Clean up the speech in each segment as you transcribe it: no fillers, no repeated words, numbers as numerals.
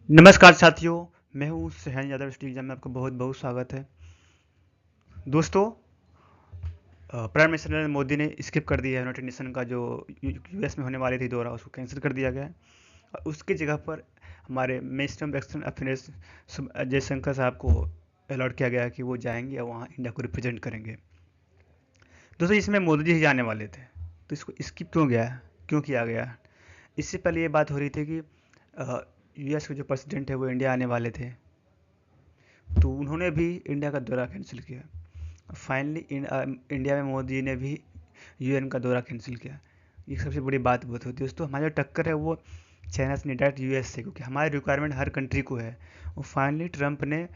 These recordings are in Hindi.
नमस्कार साथियों, मैं हूँ सहन यादव स्टील जम में आपका बहुत बहुत स्वागत है। दोस्तों, प्राइम मिनिस्टर नरेंद्र मोदी ने स्किप कर दिया है यूनाइटेड नेशन का जो यूएस में होने वाली थी दौरा, उसको कैंसिल कर दिया गया है। और उसकी जगह पर हमारे minister of external affairs Jaishankar साहब को अलॉट किया गया है कि वो जाएंगे और वहाँ इंडिया को रिप्रेजेंट करेंगे। दोस्तों, इसमें मोदी जी ही जाने वाले थे, तो इसको स्किप क्यों गया, क्यों किया गया? इससे पहले ये बात हो रही थी कि यूएस के जो प्रेसिडेंट है वो इंडिया आने वाले थे, तो उन्होंने भी इंडिया का दौरा कैंसिल किया। फाइनली इंडिया में मोदी ने भी यूएन का दौरा कैंसिल किया। ये सबसे बड़ी बात होती है दोस्तों। हमारा जो टक्कर है वो चाइना से नहीं, डायरेक्ट यूएस से, क्योंकि हमारी रिक्वायरमेंट हर कंट्री को है। और फाइनली ट्रंप ने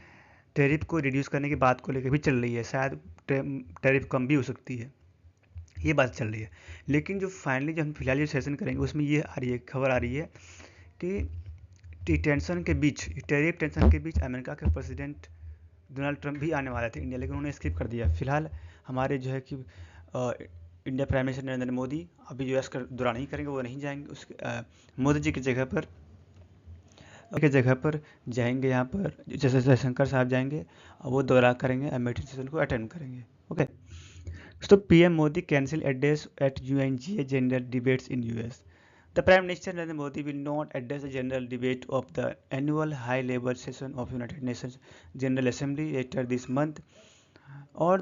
टैरिफ को रिड्यूस करने की बात को लेकर भी चल रही है, शायद टैरिफ कम भी हो सकती है, ये बात चल रही है। लेकिन जो फाइनली जो हम फिलहाल जो सेशन करेंगे उसमें ये आ रही है, खबर आ रही है कि टेंशन के बीच, टैरिफ टेंशन के बीच अमेरिका के प्रेसिडेंट डोनाल्ड ट्रंप भी आने वाले थे इंडिया, लेकिन उन्होंने स्किप कर दिया। फिलहाल हमारे जो है कि India prime minister Narendra Modi अभी यूएस का दौरा नहीं करेंगे, वो नहीं जाएंगे। उसके मोदी जी की जगह पर जाएंगे यहाँ पर जैसे जयशंकर साहब जाएंगे और वो दौरा करेंगे, अमेठी सेशन को अटेंड करेंगे। ओके। तो PM Modi cancel address at UNGA general debates in US. The Prime Minister Narendra Modi will not address the general debate of the annual high-level session of United Nations General Assembly later this month, or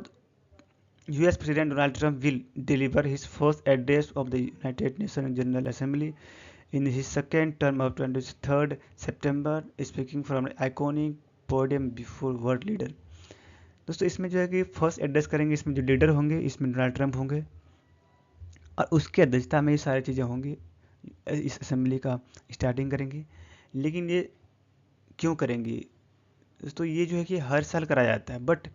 US President Donald Trump will deliver his first address of the United Nations General Assembly in his second term of 23rd September, speaking from an iconic podium before world leader. दोस्तों, इसमें जो है कि फर्स्ट एड्रेस करेंगे, इसमें जो लीडर होंगे इसमें डोनाल्ड ट्रंप होंगे और उसकी अध्यक्षता में ये सारी चीज़ें होंगी। इस असेंबली का स्टार्टिंग करेंगे। लेकिन ये क्यों करेंगे दोस्तों? ये जो है कि हर साल कराया जाता है, बट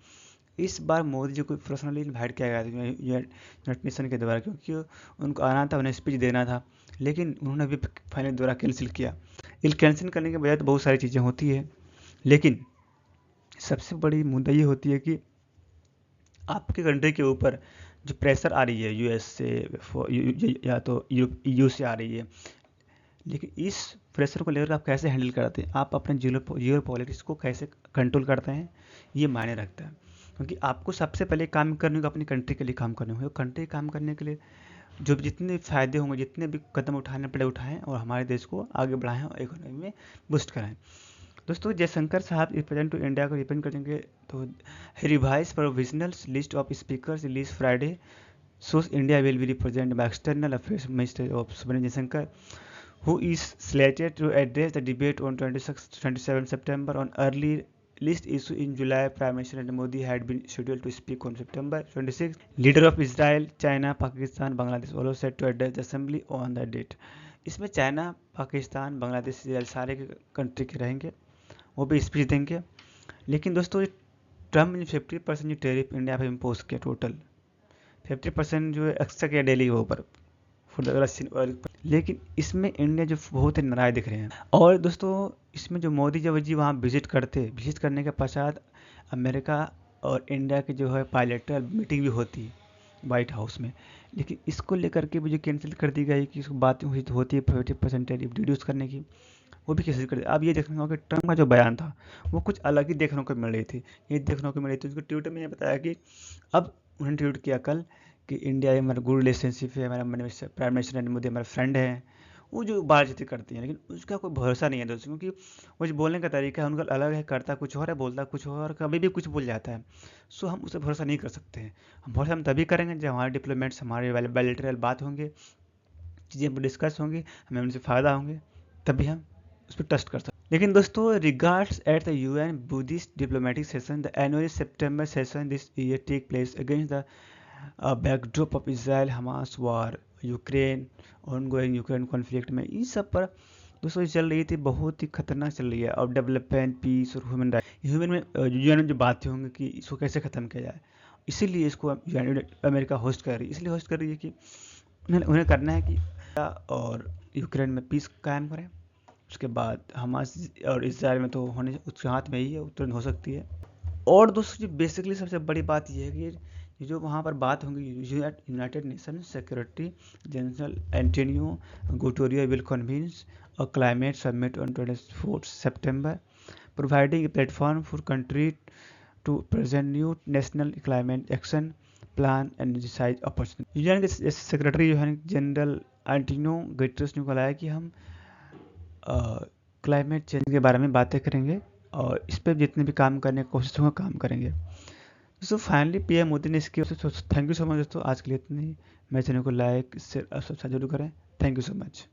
इस बार मोदी जी को पर्सनली इन्वाइट किया गया था यूनाइटेड नेशन के द्वारा, क्योंकि उनको आना था, उन्हें स्पीच देना था। लेकिन उन्होंने भी फाइनल दौरा कैंसिल किया। इस कैंसिल करने के बजाय तो बहुत सारी चीज़ें होती है, लेकिन सबसे बड़ी मुद्दा ये होती है कि आपके कंट्री के ऊपर जो प्रेशर आ रही है यूएस से या तो यूरोप से आ रही है, लेकिन इस प्रेशर को लेकर आप कैसे हैंडल करते हैं, आप अपने जियो पॉलिटिक्स को कैसे कंट्रोल करते हैं, ये मायने रखता है। क्योंकि आपको सबसे पहले काम करने होगा, अपनी कंट्री के लिए काम करने होगा। कंट्री काम करने के लिए जो भी जितने फ़ायदे होंगे, जितने भी कदम उठाने पड़े उठाएं और हमारे देश को आगे बढ़ाएं और इकोनॉमी में बूस्ट कराएं। दोस्तों, जयशंकर साहब रिप्रेजेंट टू इंडिया को रिप्रेजेंट करेंगे, तो revise provisional list of speakers release Friday shows India will be represented by External Affairs Minister of Subramanian Jaishankar, who is slated to address the debate on 27 September. On early list issue in July, Prime Minister Narendra Modi had been scheduled to speak on September 26. Leader of Israel, China, Pakistan, Bangladesh also set to address the assembly on that date. इसमें चाइना, पाकिस्तान, बांग्लादेश, इसराइल सारे कंट्री के रहेंगे, वो भी स्पीच देंगे। लेकिन दोस्तों, ट्रम्प ने 50% जो टैरिफ इंडिया पे इम्पोज किया, टोटल 50% जो है एक्स्ट्रा किया डेली के ऊपर फॉर द रशियन ऑयल। लेकिन इसमें इंडिया जो बहुत ही नाराज दिख रहे हैं। और दोस्तों, इसमें जो मोदी जब जी वहाँ विजिट करने के पश्चात अमेरिका और इंडिया की जो है बायलैटरल मीटिंग भी होती है वाइट हाउस में, लेकिन इसको लेकर के भी जो कैंसिल कर दी गई कि इसको बातें होती है 50% टैरिफ रिड्यूस करने की, वो भी कैंसिल कर दी। अब ये देखने को कि ट्रम्प का जो बयान था वो कुछ अलग ही देखने को मिल रही थी। ये देखने को मिल रही थी, उसको ट्विटर में ये बताया कि अब उन्होंने ट्वीट किया कल कि इंडिया हमारा गुड रिलेशनशिप है, हमारा प्राइम मिनिस्टर नरेंद्र मोदी हमारे फ्रेंड हैं। वो जो बातचीत करती हैं, लेकिन उसका कोई भरोसा नहीं है दोस्तों, क्योंकि वो जो बोलने का तरीका है उनका अलग है, करता कुछ और है, बोलता कुछ और, कभी भी कुछ बोल जाता है। सो हम उसे भरोसा नहीं कर सकते हैं। हम भरोसा हम तभी करेंगे जब हमारे डिप्लोमेट्स, हमारे बायलैटरल बात होंगे, चीज़ें डिस्कस होंगी, हमें उनसे फ़ायदा होंगे, तभी हम उस पर ट्रस्ट कर सकते हैं। लेकिन दोस्तों, regards at the UN Buddhist diplomatic session, the annual September session this year take place against the backdrop of Israel Hamas war, Ukraine ongoing Ukraine conflict में, इन सब पर दोस्तों चल रही थी, बहुत ही खतरनाक चल रही है। और डेवलपमेंट, पीस और ह्यूमन राइट, ह्यूमन में यूएन में जो बातें होंगी कि इसको कैसे ख़त्म किया जाए, इसीलिए इसको अमेरिका होस्ट कर रही है। इसलिए होस्ट कर रही है कि उन्हें करना है कि और यूक्रेन में पीस कायम करें। उसके बाद हमास और इसराइल में तो होने उसके हाथ में ही है, तुरंत हो सकती है। और दोस्तों, जो बेसिकली सबसे बड़ी बात यह है कि ये जो वहाँ पर बात होंगी United Nation secretary general Antonio Guterres will convenes a climate summit on 24 September, providing a platform for countries to present new national climate action plan and decide opportunity। UN के सेक्रेटरी जो है जनरल एंटोनियो गुटेरेस ने बोला है कि हम क्लाइमेट चेंज के बारे में बातें करेंगे और इस पर जितने भी काम करने की कोशिश होगा काम करेंगे। दोस्तों फाइनली पीएम मोदी ने इसकी थैंक यू सो मच दोस्तों। आज के लिए इतनी, मेरे चैनल को लाइक शेयर और सब्सक्राइब जरूर करें। Thank you so much.